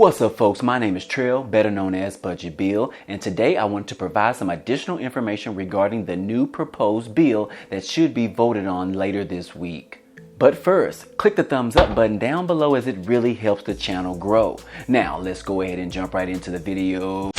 What's up, folks? My name is Trill, better known as Budget Bill, and today I want to provide some additional information regarding the new proposed bill that should be voted on later this week. But first, click the thumbs up button down below as it really helps the channel grow. Now, let's go ahead and jump right into the video.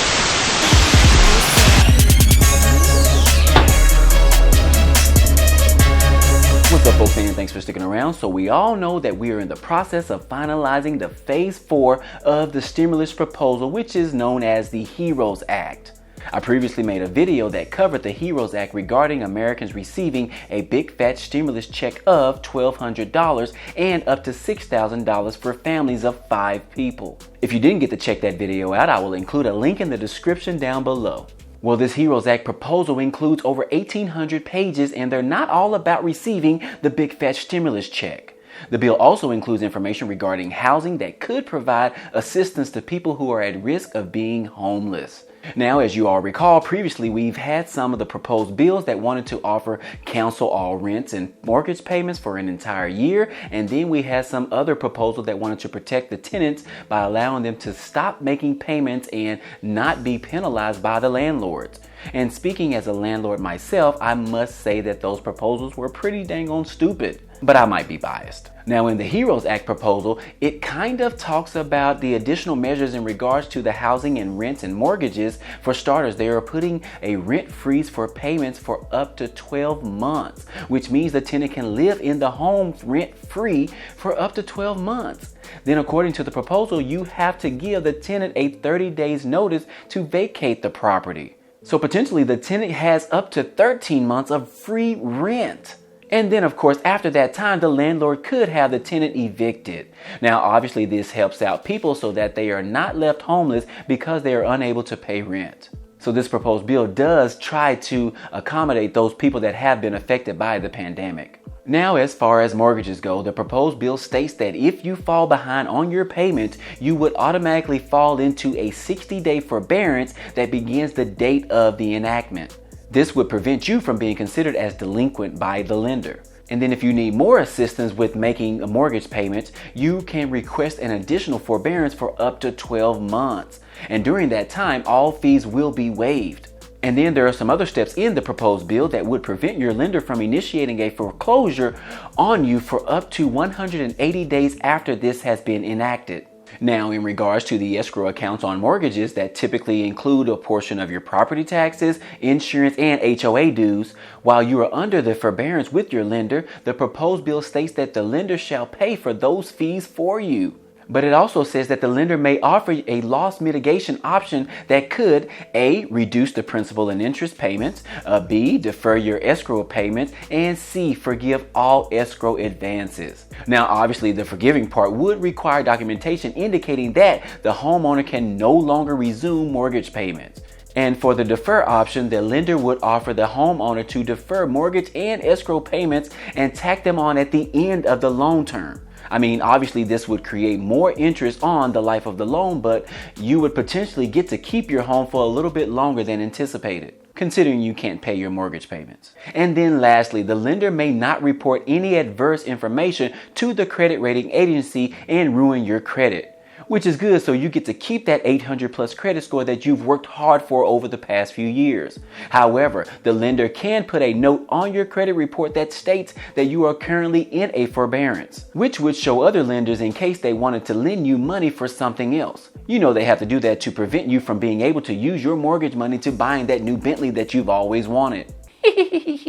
What's up, folks, and thanks for sticking around. So we all know that we are in the process of finalizing the phase 4 of the stimulus proposal, which is known as the HEROES Act. I previously made a video that covered the HEROES Act regarding Americans receiving a big fat stimulus check of $1,200 and up to $6,000 for families of 5 people. If you didn't get to check that video out, I will include a link in the description down below. Well, this HEROES Act proposal includes over 1,800 pages, and they're not all about receiving the big fat stimulus check. The bill also includes information regarding housing that could provide assistance to people who are at risk of being homeless. Now, as you all recall, previously we've had some of the proposed bills that wanted to offer cancel all rents and mortgage payments for an entire year, and then we had some other proposal that wanted to protect the tenants by allowing them to stop making payments and not be penalized by the landlords. And speaking as a landlord myself, I must say that those proposals were pretty dang on stupid, but I might be biased. Now, in the HEROES Act proposal, it kind of talks about the additional measures in regards to the housing and rents and mortgages. For starters, they are putting a rent freeze for payments for up to 12 months, which means the tenant can live in the home rent free for up to 12 months. Then, according to the proposal, you have to give the tenant a 30 days notice to vacate the property. So potentially the tenant has up to 13 months of free rent. And then, of course, after that time, the landlord could have the tenant evicted. Now, obviously, this helps out people so that they are not left homeless because they are unable to pay rent. So this proposed bill does try to accommodate those people that have been affected by the pandemic. Now, as far as mortgages go, the proposed bill states that if you fall behind on your payment, you would automatically fall into a 60-day forbearance that begins the date of the enactment. This would prevent you from being considered as delinquent by the lender. And then if you need more assistance with making a mortgage payment, you can request an additional forbearance for up to 12 months. And during that time, all fees will be waived. And then there are some other steps in the proposed bill that would prevent your lender from initiating a foreclosure on you for up to 180 days after this has been enacted. Now, in regards to the escrow accounts on mortgages that typically include a portion of your property taxes, insurance, and HOA dues, while you are under the forbearance with your lender, the proposed bill states that the lender shall pay for those fees for you. But it also says that the lender may offer a loss mitigation option that could A, reduce the principal and interest payments, B, defer your escrow payments, and C, forgive all escrow advances. Now, obviously, the forgiving part would require documentation indicating that the homeowner can no longer resume mortgage payments. And for the defer option, the lender would offer the homeowner to defer mortgage and escrow payments and tack them on at the end of the loan term. I mean, obviously this would create more interest on the life of the loan, but you would potentially get to keep your home for a little bit longer than anticipated, considering you can't pay your mortgage payments. And then lastly, the lender may not report any adverse information to the credit rating agency and ruin your credit, which is good, so you get to keep that 800 plus credit score that you've worked hard for over the past few years. However, the lender can put a note on your credit report that states that you are currently in a forbearance, which would show other lenders in case they wanted to lend you money for something else. You know they have to do that to prevent you from being able to use your mortgage money to buying that new Bentley that you've always wanted.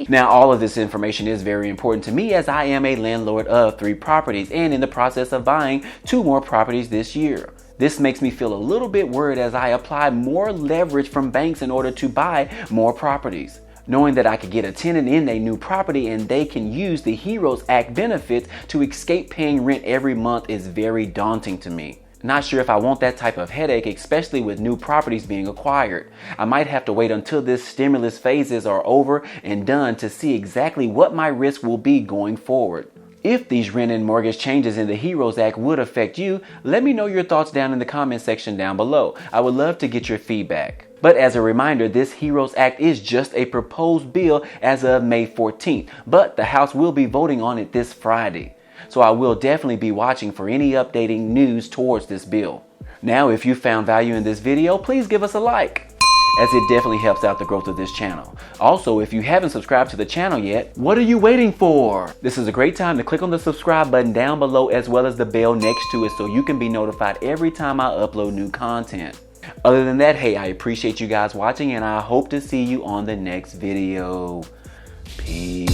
Now, all of this information is very important to me as I am a landlord of 3 properties and in the process of buying 2 more properties this year. This makes me feel a little bit worried as I apply more leverage from banks in order to buy more properties. Knowing that I could get a tenant in a new property and they can use the HEROES Act benefits to escape paying rent every month is very daunting to me. Not sure if I want that type of headache, especially with new properties being acquired. I might have to wait until this stimulus phases are over and done to see exactly what my risk will be going forward. If these rent and mortgage changes in the HEROES Act would affect you, let me know your thoughts down in the comment section down below. I would love to get your feedback. But as a reminder, this HEROES Act is just a proposed bill as of May 14th, but the House will be voting on it this Friday. So I will definitely be watching for any updating news towards this bill. Now, if you found value in this video, please give us a like, as it definitely helps out the growth of this channel. Also, if you haven't subscribed to the channel yet, what are you waiting for? This is a great time to click on the subscribe button down below, as well as the bell next to it, so you can be notified every time I upload new content. Other than that, hey, I appreciate you guys watching, and I hope to see you on the next video. Peace.